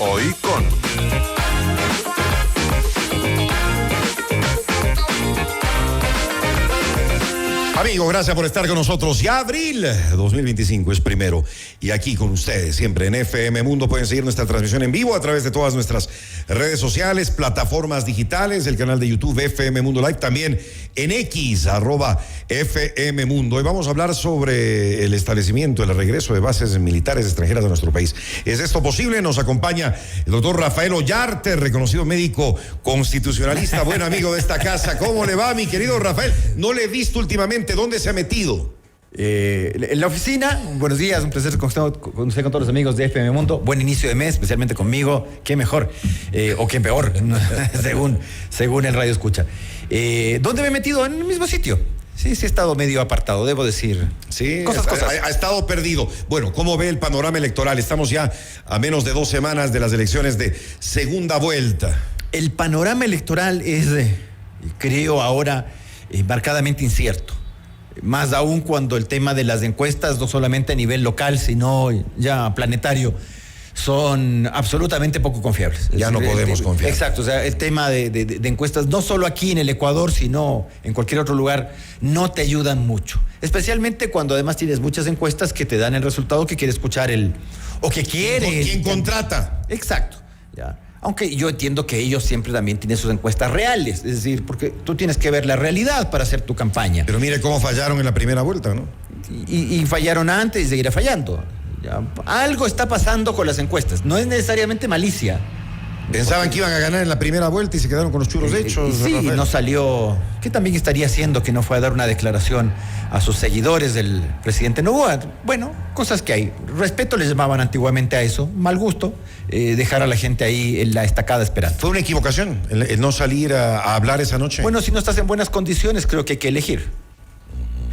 Hoy con... Amigos, gracias por estar con nosotros. Ya abril 2025 es primero. Y aquí con ustedes, siempre en FM Mundo. Pueden seguir nuestra transmisión en vivo a través de todas nuestras redes sociales, plataformas digitales, el canal de YouTube FM Mundo Live, también en X, @FM Mundo. Hoy vamos a hablar sobre el establecimiento, el regreso de bases militares extranjeras de nuestro país. ¿Es esto posible? Nos acompaña el doctor Rafael Ollarte, reconocido médico constitucionalista, buen amigo de esta casa. ¿Cómo le va, mi querido Rafael? No le he visto últimamente. ¿Dónde se ha metido? En la oficina. Buenos días, un placer conocer con todos los amigos de FM Mundo. Buen inicio de mes, especialmente conmigo. Qué mejor, o qué peor, según el radio escucha. ¿Dónde me he metido? En el mismo sitio. Sí, he estado medio apartado, debo decir. Sí, cosas. Ha estado perdido. Bueno, ¿cómo ve el panorama electoral? Estamos ya a menos de 2 semanas de las elecciones de segunda vuelta. El panorama electoral es, creo ahora, marcadamente incierto. Más aún cuando el tema de las encuestas, no solamente a nivel local, sino ya planetario, son absolutamente poco confiables. Ya no podemos confiar. Exacto, o sea, el tema de encuestas, no solo aquí en el Ecuador, sino en cualquier otro lugar, no te ayudan mucho. Especialmente cuando además tienes muchas encuestas que te dan el resultado que quiere escuchar o que quiere. ¿Quién contrata? Exacto, ya. Aunque yo entiendo que ellos siempre también tienen sus encuestas reales, es decir, porque tú tienes que ver la realidad para hacer tu campaña. Pero mire cómo fallaron en la primera vuelta, ¿no? Y fallaron antes y seguirá fallando. Ya, algo está pasando con las encuestas, no es necesariamente malicia. Pensaban que iban a ganar en la primera vuelta y se quedaron con los churros hechos. Sí, Rafael. no salió. ¿Qué también estaría haciendo que no fue a dar una declaración a sus seguidores del presidente Noboa? Bueno, cosas que hay. Respeto les llamaban antiguamente a eso, mal gusto, dejar a la gente ahí en la estacada esperando. ¿Fue una equivocación el no salir a hablar esa noche? Bueno, si no estás en buenas condiciones, creo que hay que elegir.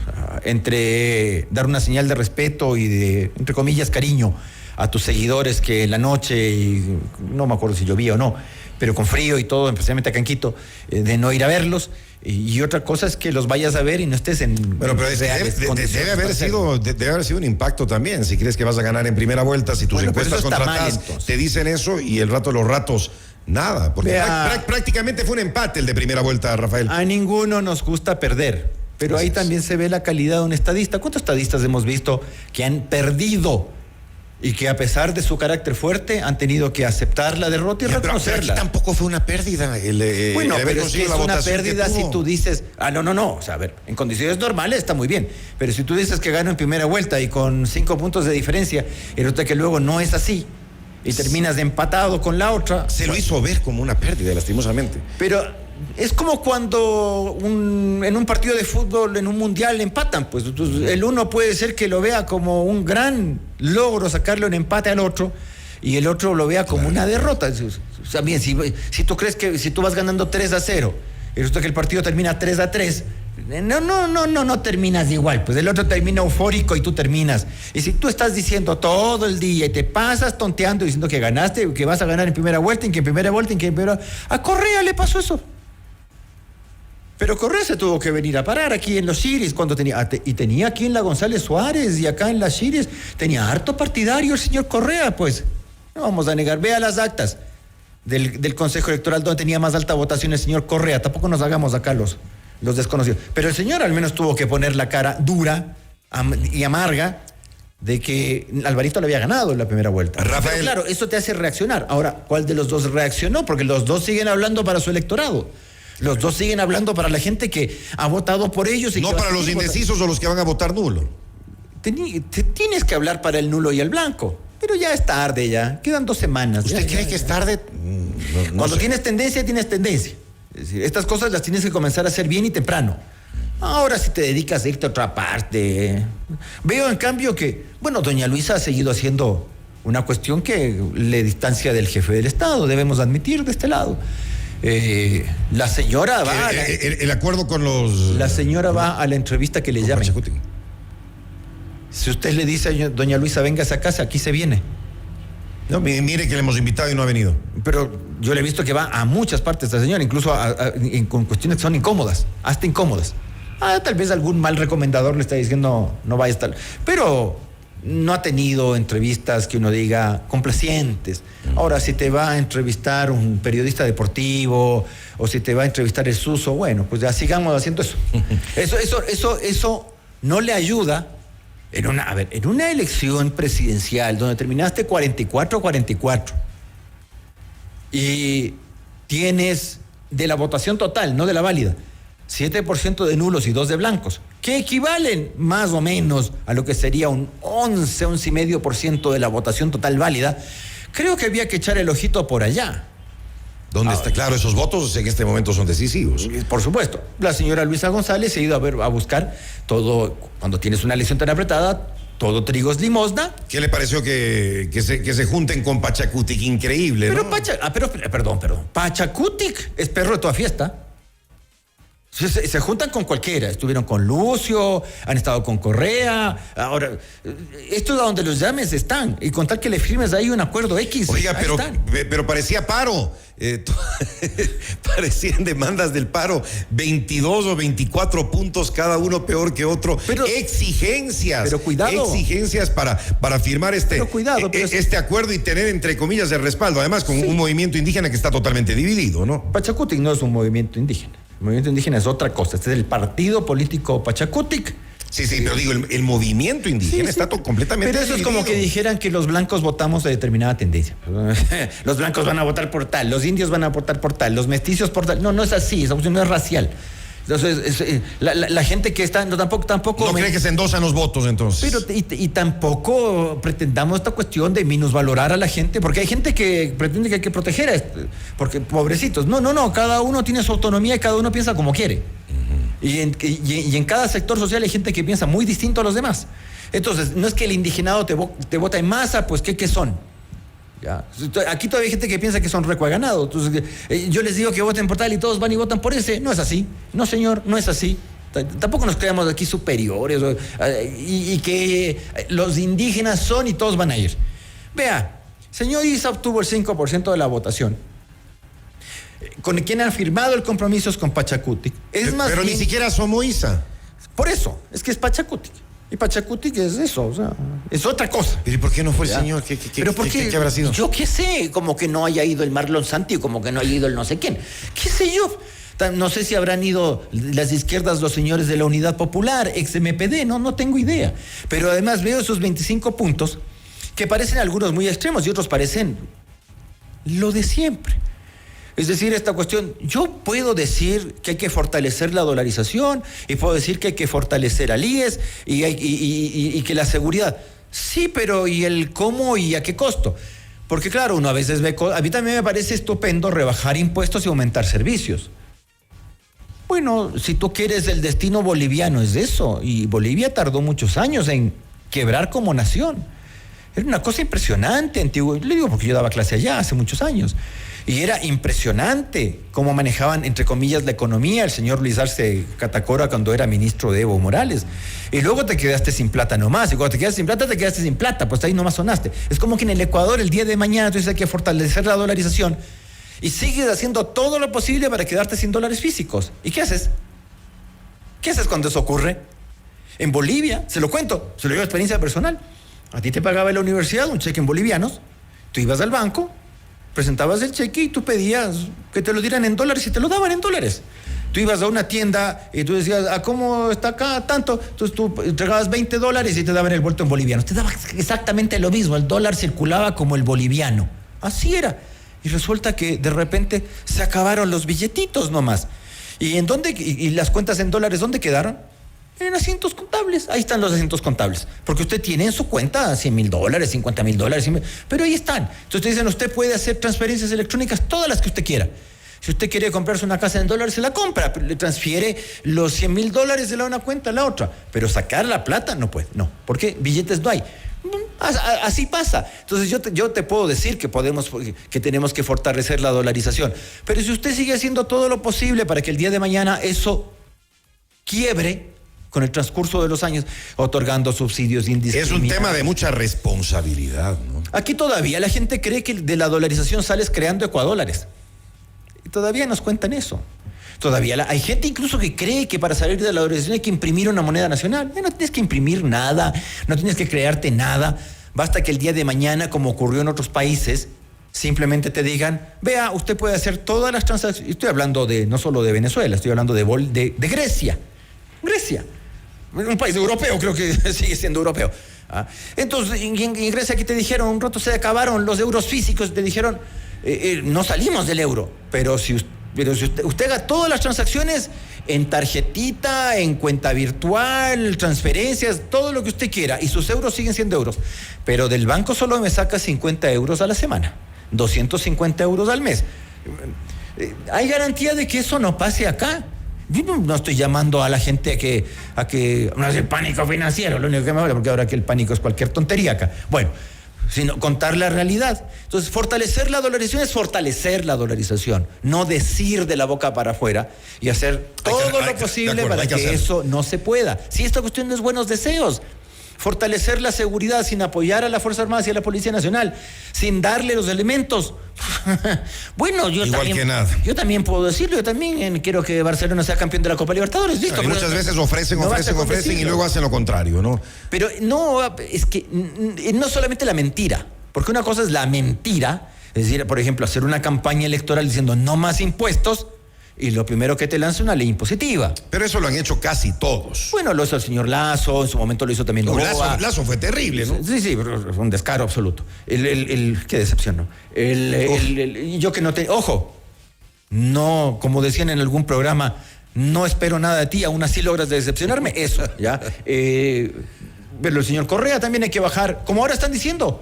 O sea, entre dar una señal de respeto y de, entre comillas, cariño a tus seguidores que en la noche, y no me acuerdo si llovía o no, pero con frío y todo, especialmente acá en Quito, de no ir a verlos. Y otra cosa es que los vayas a ver y no estés en... Bueno, pero debe haber sido un impacto también, si crees que vas a ganar en primera vuelta, si tus encuestas contratadas te dicen eso y el rato de los ratos, nada, porque prácticamente fue un empate el de primera vuelta, Rafael. A ninguno nos gusta perder, pero ahí también se ve la calidad de un estadista. ¿Cuántos estadistas hemos visto que han perdido y que a pesar de su carácter fuerte han tenido que aceptar la derrota y reconocerla? Pero aquí tampoco fue una pérdida. Bueno, pero es que es una pérdida si tú dices, no, o sea, a ver, en condiciones normales está muy bien, pero si tú dices que gano en primera vuelta y con 5 puntos de diferencia, y resulta que luego no es así, y terminas empatado con la otra. Se lo hizo ver como una pérdida, lastimosamente. Pero es como cuando en un partido de fútbol, en un mundial, empatan. Pues el uno puede ser que lo vea como un gran logro sacarle un empate al otro y el otro lo vea como una derrota. También, si tú crees que si tú vas ganando 3-0 y resulta que el partido termina 3-3, no terminas igual. Pues el otro termina eufórico y tú terminas. Y si tú estás diciendo todo el día y te pasas tonteando diciendo que ganaste, que vas a ganar en primera vuelta, a Correa le pasó eso. Pero Correa se tuvo que venir a parar aquí en los Chiris cuando tenía aquí en la González Suárez y acá en las Chiris tenía harto partidario el señor Correa, pues no vamos a negar. Vea las actas del Consejo Electoral donde tenía más alta votación el señor Correa. Tampoco nos hagamos acá los desconocidos. Pero el señor al menos tuvo que poner la cara dura y amarga de que Alvarito le había ganado en la primera vuelta. Rafael. Pero claro, eso te hace reaccionar. Ahora, ¿cuál de los dos reaccionó? Porque los dos siguen hablando para su electorado. Los dos siguen hablando para la gente que ha votado por ellos. No para los indecisos o los que van a votar nulo. Tienes que hablar para el nulo y el blanco. Pero ya es tarde, ya. Quedan 2 semanas. ¿Usted cree que es tarde? Cuando tienes tendencia, tienes tendencia. Es decir, estas cosas las tienes que comenzar a hacer bien y temprano. Ahora si te dedicas a irte a otra parte. Veo en cambio que, doña Luisa ha seguido haciendo una cuestión que le distancia del jefe del Estado, debemos admitir de este lado. La señora va el acuerdo con los... La señora va a la entrevista que le llamen. Si usted le dice a doña Luisa, venga a esa casa, aquí se viene. No, mire que le hemos invitado y no ha venido. Pero yo le he visto que va a muchas partes de esta señora, incluso con cuestiones que son incómodas, hasta incómodas. Tal vez algún mal recomendador le está diciendo no vaya a estar. Pero no ha tenido entrevistas que uno diga complacientes. Ahora, si te va a entrevistar un periodista deportivo o si te va a entrevistar el Suso, bueno, pues ya sigamos haciendo eso. Eso no le ayuda en una elección presidencial donde terminaste 44-44 y tienes de la votación total, no de la válida, 7% de nulos y 2 de blancos, que equivalen más o menos a lo que sería un 11,5% de la votación total válida. Creo que había que echar el ojito por allá. ¿Dónde está? Claro, esos votos en este momento son decisivos. Por supuesto. La señora Luisa González se ha ido a buscar todo, cuando tienes una elección tan apretada, todo trigo es limosna. ¿Qué le pareció que se junten con Pachacutic? Increíble, pero ¿no? Perdón. Pachacutic es perro de toda fiesta. Se juntan con cualquiera. Estuvieron con Lucio, han estado con Correa. Ahora, esto a donde los llames están. Y con tal que le firmes ahí un acuerdo X. Oiga, pero parecía paro. Parecían demandas del paro. 22 o 24 puntos, cada uno peor que otro. Pero, exigencias. Pero cuidado. Exigencias para firmar este acuerdo y tener, entre comillas, el respaldo. Además, con un movimiento indígena que está totalmente dividido, ¿no? Pachacutic no es un movimiento indígena. El movimiento indígena es otra cosa. Este es el partido político Pachacutic. Sí, pero digo, el movimiento indígena está completamente Pero eso dividido. es como que dijeran que los blancos votamos de determinada tendencia. Los blancos van a votar por tal, los indios van a votar por tal, los mestizos por tal. No es así, esa opción no es racial. Entonces, la gente que está... tampoco ¿No cree que se endosan los votos, entonces? Pero y tampoco pretendamos esta cuestión de minusvalorar a la gente, porque hay gente que pretende que hay que proteger a porque pobrecitos. No, cada uno tiene su autonomía y cada uno piensa como quiere. Y en cada sector social hay gente que piensa muy distinto a los demás. Entonces, no es que el indigenado te vota en masa, pues ¿qué son? Ya. Aquí todavía hay gente que piensa que son recuaganados. Entonces, yo les digo que voten por tal y todos van y votan por ese. No es así. No, señor, no es así. Tampoco nos creamos aquí superiores y que los indígenas son y todos van a ir. Vea, señor Issa obtuvo el 5% de la votación. Con quien han firmado el compromiso es con Pachacutic. Pero ni siquiera somos Issa. Por eso, es que es Pachacutic. Y Pachacutic es eso, o sea, es otra cosa. ¿Pero por qué no fue el señor? ¿Qué habrá sido? Yo qué sé, como que no haya ido el Marlon Santi, como que no haya ido el no sé quién. ¿Qué sé yo? No sé si habrán ido las izquierdas, los señores de la Unidad Popular, ex-MPD, no tengo idea. Pero además veo esos 25 puntos que parecen algunos muy extremos y otros parecen lo de siempre. Es decir, esta cuestión, yo puedo decir que hay que fortalecer la dolarización y puedo decir que hay que fortalecer al IES y que la seguridad. Sí, pero ¿y el cómo y a qué costo? Porque claro, uno a veces ve... A mí también me parece estupendo rebajar impuestos y aumentar servicios. Bueno, si tú quieres el destino boliviano es eso, y Bolivia tardó muchos años en quebrar como nación. Era una cosa impresionante, antiguo. Le digo porque yo daba clase allá hace muchos años. Y era impresionante cómo manejaban, entre comillas, la economía el señor Luis Arce Catacora cuando era ministro de Evo Morales. Y luego te quedaste sin plata nomás. Y cuando te quedaste sin plata, te quedaste sin plata. Pues ahí nomás sonaste. Es como que en el Ecuador el día de mañana tú dices que hay que fortalecer la dolarización y sigues haciendo todo lo posible para quedarte sin dólares físicos. ¿Y qué haces? ¿Qué haces cuando eso ocurre? En Bolivia, se lo cuento, se lo digo de experiencia personal. A ti te pagaba la universidad un cheque en bolivianos. Tú ibas al banco, presentabas el cheque y tú pedías que te lo dieran en dólares y te lo daban en dólares. Tú ibas a una tienda y tú decías, ¿a cómo está acá tanto? Entonces tú entregabas $20 y te daban el vuelto en bolivianos. Te daba exactamente lo mismo, el dólar circulaba como el boliviano. Así era. Y resulta que de repente se acabaron los billetitos nomás. ¿Y las cuentas en dólares dónde quedaron? En asientos contables. Ahí están los asientos contables. Porque usted tiene en su cuenta $100,000, $50,000, pero ahí están. Entonces te dicen, usted puede hacer transferencias electrónicas, todas las que usted quiera. Si usted quiere comprarse una casa en dólares, se la compra, le transfiere los $100,000 de la una cuenta a la otra. Pero sacar la plata no puede, no. ¿Por qué? Billetes no hay. Así pasa. Entonces yo te puedo decir que tenemos que fortalecer la dolarización. Pero si usted sigue haciendo todo lo posible para que el día de mañana eso quiebre con el transcurso de los años, otorgando subsidios indiscriminados. Es un tema de mucha responsabilidad, ¿no? Aquí todavía la gente cree que de la dolarización sales creando ecuadólares. Y todavía nos cuentan eso. Todavía hay gente incluso que cree que para salir de la dolarización hay que imprimir una moneda nacional. No tienes que imprimir nada, no tienes que crearte nada. Basta que el día de mañana, como ocurrió en otros países, simplemente te digan, vea, usted puede hacer todas las transacciones. Estoy hablando no solo de Venezuela, estoy hablando de Grecia. Grecia, un país europeo, creo que sigue siendo europeo. Entonces, en Grecia aquí te dijeron, un rato se acabaron los euros físicos, te dijeron, no salimos del euro, pero si usted haga todas las transacciones en tarjetita, en cuenta virtual, transferencias, todo lo que usted quiera, y sus euros siguen siendo euros, pero del banco solo me saca 50 euros a la semana, 250 euros al mes. ¿Hay garantía de que eso no pase acá? Yo no estoy llamando a la gente a que no es el pánico financiero, lo único que me habla, porque ahora que el pánico es cualquier tontería acá. Bueno, sino contar la realidad. Entonces, fortalecer la dolarización es fortalecer la dolarización, no decir de la boca para afuera y hacer todo lo posible para que eso no se pueda. Si esta cuestión no es buenos deseos, fortalecer la seguridad sin apoyar a las Fuerzas Armadas y a la Policía Nacional, sin darle los elementos. Bueno, yo también puedo decirlo, yo también quiero que Barcelona sea campeón de la Copa Libertadores, listo. Muchas veces ofrecen y luego hacen lo contrario, ¿no? Pero no, es que no solamente la mentira, porque una cosa es la mentira, es decir, por ejemplo, hacer una campaña electoral diciendo no más impuestos, y lo primero que te lanza una ley impositiva. Pero eso lo han hecho casi todos. Bueno, lo hizo el señor Lasso, en su momento lo hizo también Noboa. Lasso fue terrible, ¿no? Sí, pero fue un descaro absoluto. Qué decepción, ¿no? Yo que no te... Ojo, no, como decían en algún programa, no espero nada de ti, aún así logras decepcionarme, eso, ¿ya? Pero el señor Correa también hay que bajar, como ahora están diciendo,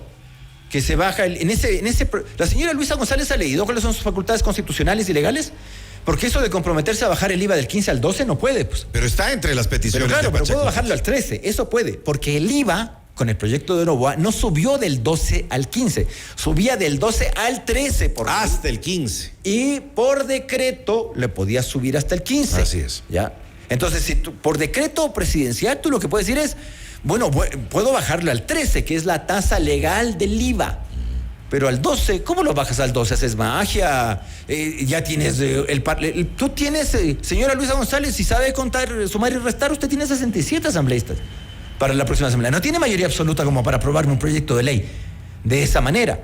que se baja la señora Luisa González ha leído cuáles son sus facultades constitucionales y legales. Porque eso de comprometerse a bajar el IVA del 15 al 12 no puede, pues. Pero está entre las peticiones. Pero puedo bajarlo al 13, eso puede. Porque el IVA, con el proyecto de Noboa, no subió del 12 al 15, subía del 12 al 13. Hasta el 15. Y por decreto le podías subir hasta el 15. Así es. ¿Ya? Entonces, si tú, por decreto presidencial, tú lo que puedes decir es, bueno, puedo bajarlo al 13, que es la tasa legal del IVA. Pero al 12, ¿cómo lo bajas al 12? ¿Haces magia? Ya tienes tú tienes, señora Luisa González, si sabe contar, sumar y restar, usted tiene 67 asambleístas para la próxima asamblea. No tiene mayoría absoluta como para aprobar un proyecto de ley de esa manera.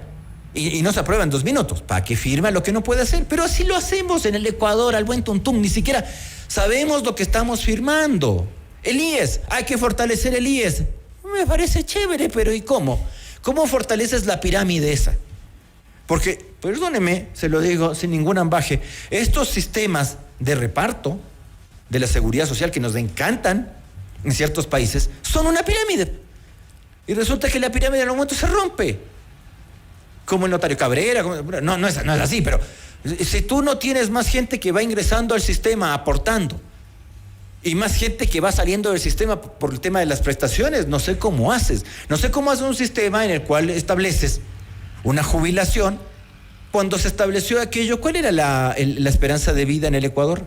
Y no se aprueba en 2 minutos. ¿Para qué firma lo que no puede hacer? Pero así lo hacemos en el Ecuador, al buen tuntún. Ni siquiera sabemos lo que estamos firmando. El IES, hay que fortalecer el IES. Me parece chévere, pero ¿y cómo? ¿Cómo fortaleces la pirámide esa? Porque, perdóneme, se lo digo sin ningún ambaje, estos sistemas de reparto de la seguridad social que nos encantan en ciertos países son una pirámide. Y resulta que la pirámide en algún momento se rompe. Como el notario Cabrera, no es así, pero si tú no tienes más gente que va ingresando al sistema aportando y más gente que va saliendo del sistema por el tema de las prestaciones, no sé cómo haces un sistema en el cual estableces una jubilación cuando se estableció aquello. ¿Cuál era la esperanza de vida en el Ecuador?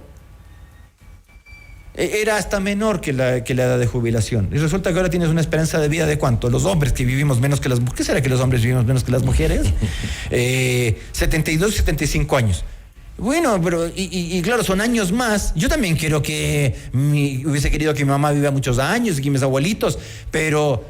Era hasta menor que la edad de jubilación. Y resulta que ahora tienes una esperanza de vida de ¿cuánto? Los hombres que vivimos menos que las mujeres. ¿Qué será que los hombres vivimos menos que las mujeres? 72, 75 años. Bueno, pero y claro, son años más. Yo también quiero hubiese querido que mi mamá viva muchos años y que mis abuelitos, pero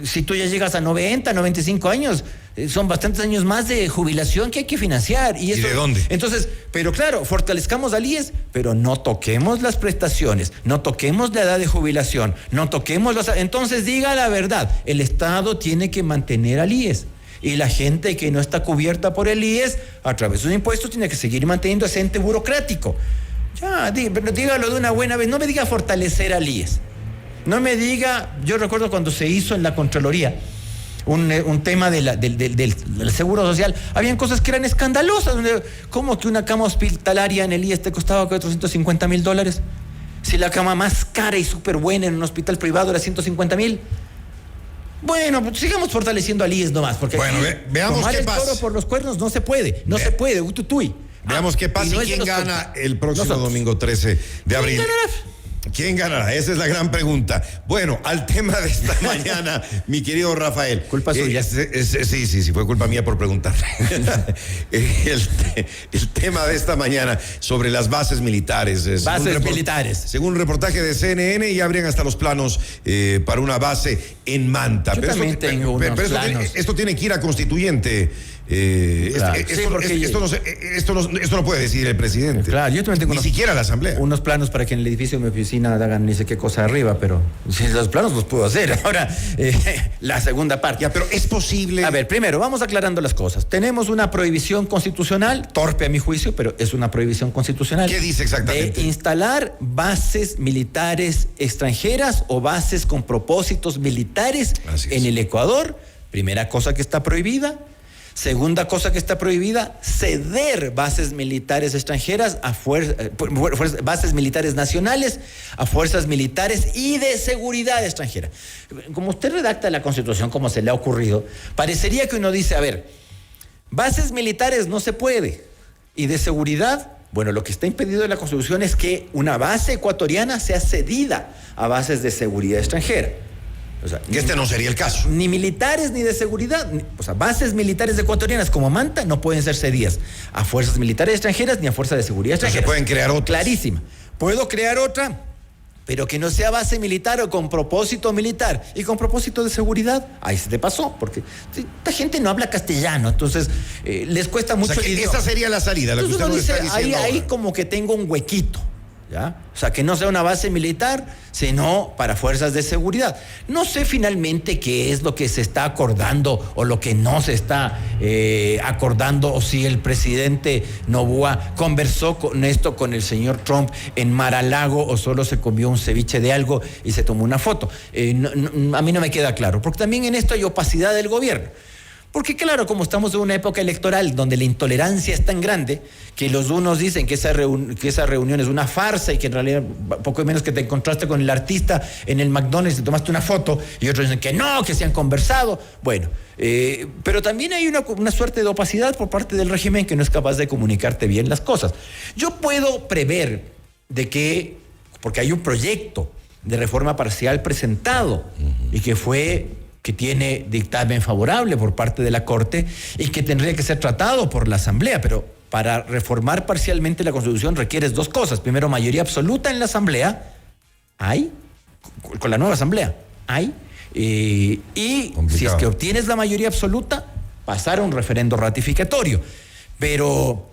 si tú ya llegas a 90, 95 años, son bastantes años más de jubilación que hay que financiar. ¿Y de dónde? Entonces, pero claro, fortalezcamos al IES, pero no toquemos las prestaciones, no toquemos la edad de jubilación, no toquemos Entonces diga la verdad, el Estado tiene que mantener al IES. Y la gente que no está cubierta por el IES, a través de sus impuestos, tiene que seguir manteniendo ese ente burocrático. Ya, pero dígalo de una buena vez. No me diga fortalecer al IES. No me diga, yo recuerdo cuando se hizo en la Contraloría un tema del Seguro Social, habían cosas que eran escandalosas. ¿Cómo que una cama hospitalaria en el IES te costaba $450,000? Si la cama más cara y súper buena en un hospital privado era $150,000. Bueno, pues sigamos fortaleciendo al IES nomás, porque veamos tomar qué el pasa. toro por los cuernos no se puede, se puede, ututuy. Veamos qué pasa y quién gana el próximo domingo 13 de abril. ¿Quién ganará? Esa es la gran pregunta. Bueno, al tema de esta mañana, mi querido Rafael. Culpa suya. Sí, fue culpa mía por preguntar. el tema de esta mañana sobre las bases militares. Bases militares. Según un reportaje de CNN, ya habrían hasta los planos para una base en Manta. Yo también tengo unos planos. Esto tiene que ir a constituyente. Claro. Esto no puede decidir el presidente. Claro, yo también tengo ni siquiera la asamblea. Unos planos para que en el edificio de mi oficina hagan ni sé qué cosa arriba, pero si los planos los puedo hacer. Ahora, la segunda parte. Ya, pero es posible. A ver, primero, vamos aclarando las cosas. Tenemos una prohibición constitucional, torpe a mi juicio, pero es una prohibición constitucional. ¿Qué dice exactamente? De instalar bases militares extranjeras o bases con propósitos militares en el Ecuador. Primera cosa que está prohibida. Segunda cosa que está prohibida, ceder bases militares extranjeras a bases militares nacionales a fuerzas militares y de seguridad extranjera. Como usted redacta la Constitución, como se le ha ocurrido, parecería que uno dice, a ver, bases militares no se puede, y de seguridad, bueno, lo que está impedido en la Constitución es que una base ecuatoriana sea cedida a bases de seguridad extranjera. O sea, y este no sería el caso. Ni militares ni de seguridad. Bases militares ecuatorianas como Manta no pueden ser cedidas a fuerzas militares extranjeras ni a fuerzas de seguridad extranjeras. Se pueden crear otras. Clarísima. Puedo crear otra, pero que no sea base militar o con propósito militar y con propósito de seguridad. Ahí se te pasó, porque esta gente no habla castellano, entonces les cuesta mucho el idioma. Esa sería la salida, la que usted nos está diciendo. Ahí como que tengo un huequito. ¿Ya? O sea, que no sea una base militar, sino para fuerzas de seguridad. No sé finalmente qué es lo que se está acordando o lo que no se está acordando, o si el presidente Noboa conversó con esto con el señor Trump en Mar-a-Lago o solo se comió un ceviche de algo y se tomó una foto. A mí no me queda claro, porque también en esto hay opacidad del gobierno. Porque claro, como estamos en una época electoral donde la intolerancia es tan grande que los unos dicen que esa reunión es una farsa y que en realidad poco menos que te encontraste con el artista en el McDonald's y te tomaste una foto, y otros dicen que no, que se han conversado. Bueno, pero también hay una suerte de opacidad por parte del régimen que no es capaz de comunicarte bien las cosas. Yo puedo prever de que, porque hay un proyecto de reforma parcial presentado y que tiene dictamen favorable por parte de la Corte y que tendría que ser tratado por la Asamblea, pero para reformar parcialmente la Constitución requieres dos cosas. Primero, mayoría absoluta en la Asamblea. ¿Hay? Con la nueva Asamblea. ¿Hay? Y complicado. Si es que obtienes la mayoría absoluta, pasar a un referendo ratificatorio. Pero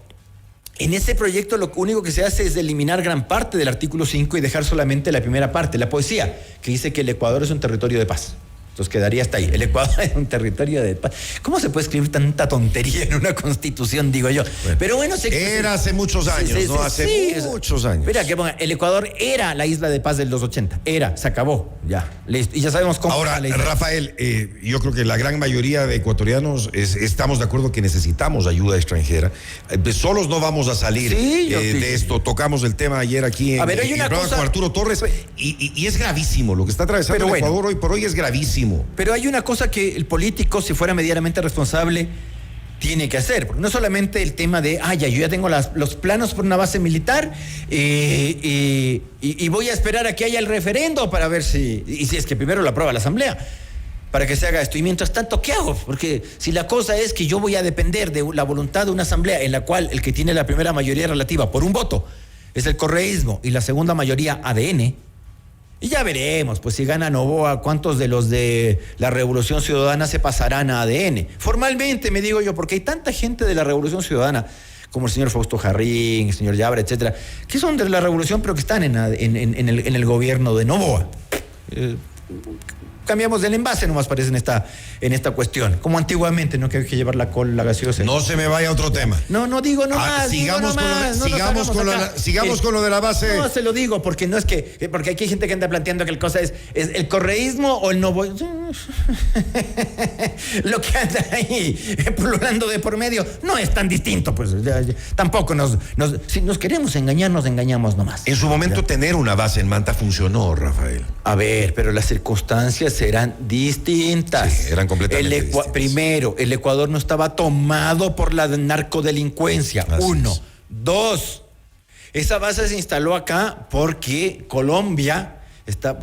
en ese proyecto lo único que se hace es eliminar gran parte del artículo 5 y dejar solamente la primera parte, la poesía, que dice que el Ecuador es un territorio de paz. Entonces quedaría hasta ahí. El Ecuador es un territorio de paz. ¿Cómo se puede escribir tanta tontería en una constitución, digo yo? Bueno, pero bueno, era hace muchos años, ¿no? Hace muchos años. Mira, que ponga, el Ecuador era la isla de paz de los 80. Se acabó, ya. Listo. Y ya sabemos cómo. Ahora, Rafael, yo creo que la gran mayoría de ecuatorianos estamos de acuerdo que necesitamos ayuda extranjera. Solos no vamos a salir de esto. Tocamos el tema ayer aquí en el programa con Arturo Torres. Y es gravísimo. Lo que está atravesando el Ecuador hoy por hoy es gravísimo. Pero hay una cosa que el político, si fuera medianamente responsable, tiene que hacer, porque no solamente el tema de, yo ya tengo los planos por una base militar y voy a esperar a que haya el referendo para ver si es que primero lo aprueba la Asamblea, para que se haga esto. Y mientras tanto, ¿qué hago? Porque si la cosa es que yo voy a depender de la voluntad de una Asamblea en la cual el que tiene la primera mayoría relativa por un voto es el correísmo y la segunda mayoría ADN, y ya veremos, pues si gana Noboa, cuántos de los de la Revolución Ciudadana se pasarán a ADN. Formalmente, me digo yo, porque hay tanta gente de la Revolución Ciudadana, como el señor Fausto Jarrín, el señor Yabra, etcétera, que son de la Revolución, pero que están en el gobierno de Noboa. Cambiamos del envase nomás parece en esta cuestión, como antiguamente, no que hay que llevar la gaseosa. No se me vaya a otro tema. No digo nomás. Sigamos con lo de la base. No, se lo digo porque no es porque aquí hay gente que anda planteando que el cosa es el correísmo o el novo. Lo que anda ahí pululando de por medio no es tan distinto, pues tampoco si nos queremos engañar, nos engañamos nomás. En su momento tener una base en Manta funcionó, Rafael. A ver, pero las circunstancias eran distintas. Sí, eran completamente distintas. Primero, el Ecuador no estaba tomado por la narcodelincuencia. Así 1. 2. Esa base se instaló acá porque Colombia,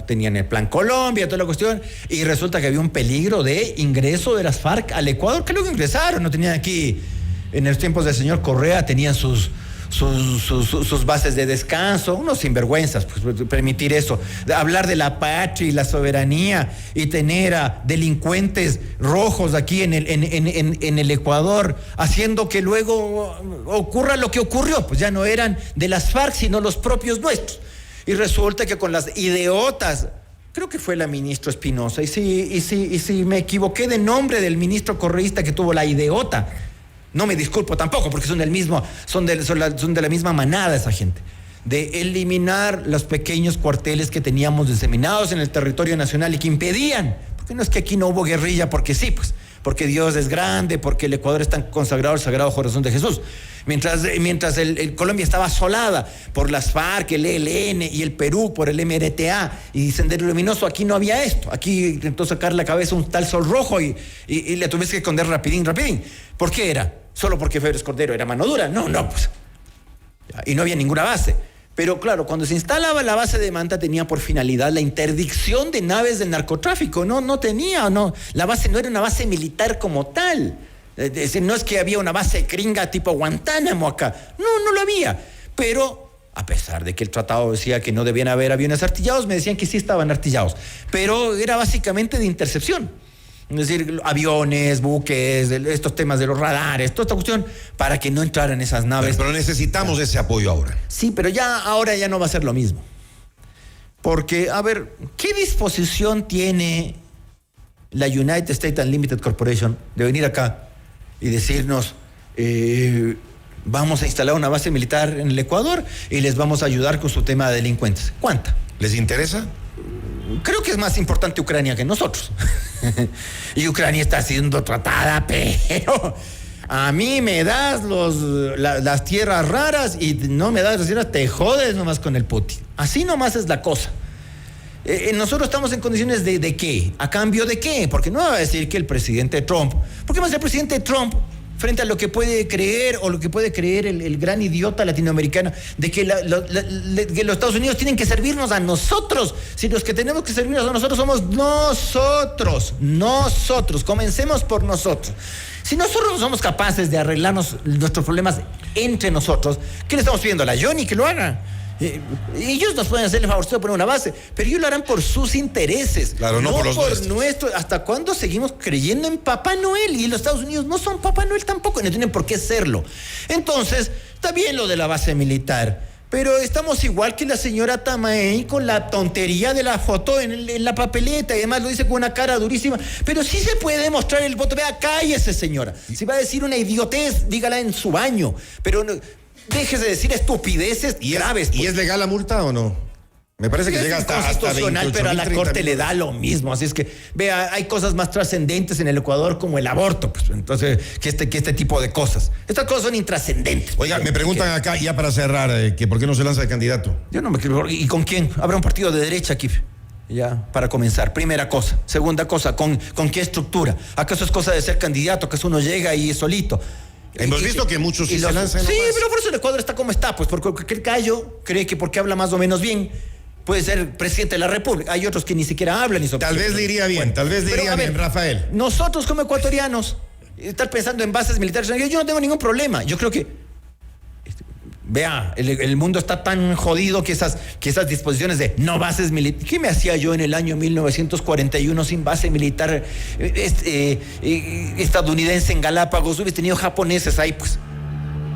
tenían el plan Colombia, toda la cuestión, y resulta que había un peligro de ingreso de las FARC al Ecuador, que luego ingresaron, no tenían aquí, en los tiempos del señor Correa, tenían sus bases de descanso, unos sinvergüenzas, pues permitir eso, hablar de la patria y la soberanía y tener a delincuentes rojos aquí en el Ecuador, haciendo que luego ocurra lo que ocurrió, pues ya no eran de las FARC, sino los propios nuestros. Y resulta que con las ideotas, creo que fue la ministra Espinosa, y si me equivoqué de nombre del ministro correísta que tuvo la ideota, no me disculpo tampoco, porque son de la misma manada esa gente, de eliminar los pequeños cuarteles que teníamos diseminados en el territorio nacional y que impedían, porque no es que aquí no hubo guerrilla, porque sí, pues, porque Dios es grande, porque el Ecuador es tan consagrado al Sagrado Corazón de Jesús. Mientras el Colombia estaba asolada por las FARC, el ELN y el Perú por el MRTA y Sendero Luminoso, aquí no había esto. Aquí intentó sacar la cabeza un tal Sol Rojo y le tuviste que esconder rapidín. ¿Por qué era? ¿Solo porque Febres Cordero era mano dura? No, pues. Y no había ninguna base. Pero claro, cuando se instalaba la base de Manta tenía por finalidad la interdicción de naves del narcotráfico. No, la base no era una base militar como tal. Es decir, no es que había una base gringa tipo Guantánamo acá. No lo había. Pero, a pesar de que el tratado decía que no debían haber aviones artillados, me decían que sí estaban artillados. Pero era básicamente de intercepción. Es decir, aviones, buques, estos temas de los radares, toda esta cuestión, para que no entraran esas naves. Pero necesitamos ese apoyo ahora. Sí, pero ahora ya no va a ser lo mismo. Porque, a ver, ¿qué disposición tiene la United States Unlimited Corporation de venir acá y decirnos, vamos a instalar una base militar en el Ecuador y les vamos a ayudar con su tema de delincuentes? ¿Cuánta? ¿Les interesa? Creo que es más importante Ucrania que nosotros. Y Ucrania está siendo tratada, pero a mí me das las tierras raras y no me das las tierras, te jodes nomás con el Putin. Así nomás es la cosa. Nosotros estamos en condiciones de ¿qué? ¿A cambio de qué? Porque no va a decir que el presidente Trump, porque más el presidente Trump, frente a lo que puede creer o lo que puede creer el gran idiota latinoamericano de que que los Estados Unidos tienen que servirnos a nosotros, si los que tenemos que servirnos a nosotros somos nosotros, comencemos por nosotros. Si nosotros no somos capaces de arreglarnos nuestros problemas entre nosotros, ¿qué le estamos pidiendo a la Johnny que lo haga? Ellos nos pueden hacer el favor de poner una base, pero ellos lo harán por sus intereses, claro, no por los nuestros. ¿Hasta cuándo seguimos creyendo en Papá Noel? Y los Estados Unidos no son Papá Noel tampoco, no tienen por qué serlo. Entonces, está bien lo de la base militar, pero estamos igual que la señora Tamaey con la tontería de la foto en la papeleta, y además lo dice con una cara durísima, pero sí se puede demostrar el voto. Vea, cállese, señora. Si va a decir una idiotez, dígala en su baño, pero no, déjese de decir estupideces graves. ¿Y es legal la multa o no? Me parece que llega hasta constitucional, pero a la Corte le da lo mismo. Así es que, vea, hay cosas más trascendentes en el Ecuador como el aborto, pues, entonces, que este tipo de cosas. Estas cosas son intrascendentes. Oiga, me preguntan acá, ya para cerrar, que por qué no se lanza de candidato. Yo no me quiero. ¿Y con quién? Habrá un partido de derecha aquí. Ya, para comenzar, primera cosa. Segunda cosa, ¿con qué estructura? ¿Acaso es cosa de ser candidato? ¿Acaso uno llega y solito? Hemos visto que muchos sí se lanzan. Sí, pero por eso el Ecuador está como está, pues porque el gallo cree que porque habla más o menos bien puede ser presidente de la República. Hay otros que ni siquiera hablan. Tal vez le iría bien, Rafael. Nosotros como ecuatorianos, estar pensando en bases militares, yo no tengo ningún problema. Yo creo que, vea, el mundo está tan jodido que esas disposiciones de no bases militares. ¿Qué me hacía yo en el año 1941 sin base militar estadounidense en Galápagos? Hubiese tenido japoneses ahí, pues.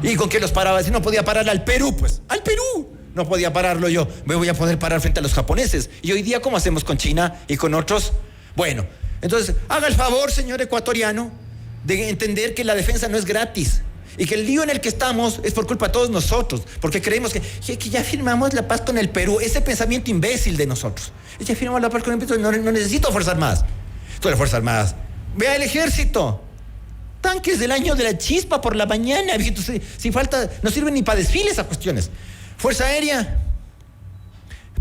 ¿Y con qué los paraba? Si no podía parar al Perú, pues. ¡Al Perú! No podía pararlo yo. Me voy a poder parar frente a los japoneses. Y hoy día, ¿cómo hacemos con China y con otros? Bueno, entonces, haga el favor, señor ecuatoriano, de entender que la defensa no es gratis. Y que el lío en el que estamos es por culpa de todos nosotros, porque creemos que ya firmamos la paz con el Perú. Ese pensamiento imbécil de nosotros. Ya firmamos la paz con el Perú, no necesito Fuerzas Armadas. Todas las Fuerzas Armadas. Vea el ejército. Tanques del año de la chispa por la mañana. Si falta, no sirven ni para desfiles a cuestiones. Fuerza Aérea.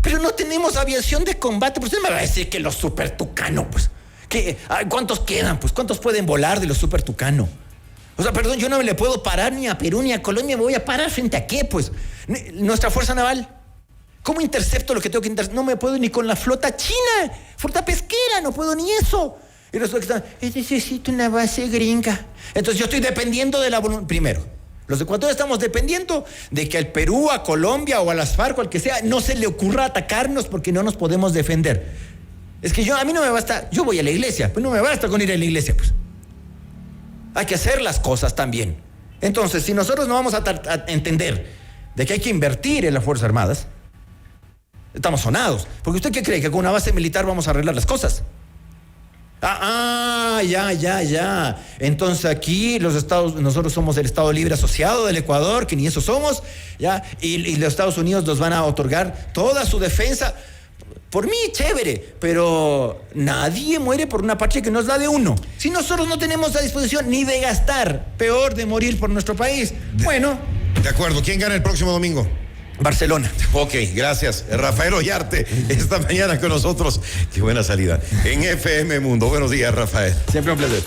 Pero no tenemos aviación de combate. Pues usted me va a decir que los Super Tucano, pues. ¿Cuántos quedan? Pues ¿cuántos pueden volar de los Super Tucano? O sea, perdón, yo no me le puedo parar ni a Perú ni a Colombia. ¿Me voy a parar frente a qué? Pues, nuestra fuerza naval. ¿Cómo intercepto lo que tengo que interceptar? No me puedo ni con la flota china, flota pesquera, no puedo ni eso. Y resulta que necesito una base gringa. Entonces yo estoy dependiendo de la voluntad. Primero, los ecuatorianos estamos dependiendo de que al Perú, a Colombia o a las FARC o al que sea, no se le ocurra atacarnos porque no nos podemos defender. Es que a mí no me basta, yo voy a la iglesia, pues no me basta con ir a la iglesia, pues. Hay que hacer las cosas también. Entonces, si nosotros no vamos a entender de que hay que invertir en las Fuerzas Armadas, estamos sonados. Porque ¿usted qué cree? ¿Que con una base militar vamos a arreglar las cosas? Ya. Entonces aquí nosotros somos el Estado Libre Asociado del Ecuador, que ni eso somos, ya, y los Estados Unidos nos van a otorgar toda su defensa. Por mí, chévere, pero nadie muere por una patria que no es la de uno. Si nosotros no tenemos la disposición ni de gastar, peor de morir por nuestro país. Bueno. De acuerdo. ¿Quién gana el próximo domingo? Barcelona. Ok, gracias. Rafael Ollarte, esta mañana con nosotros. Qué buena salida. En FM Mundo. Buenos días, Rafael. Siempre un placer.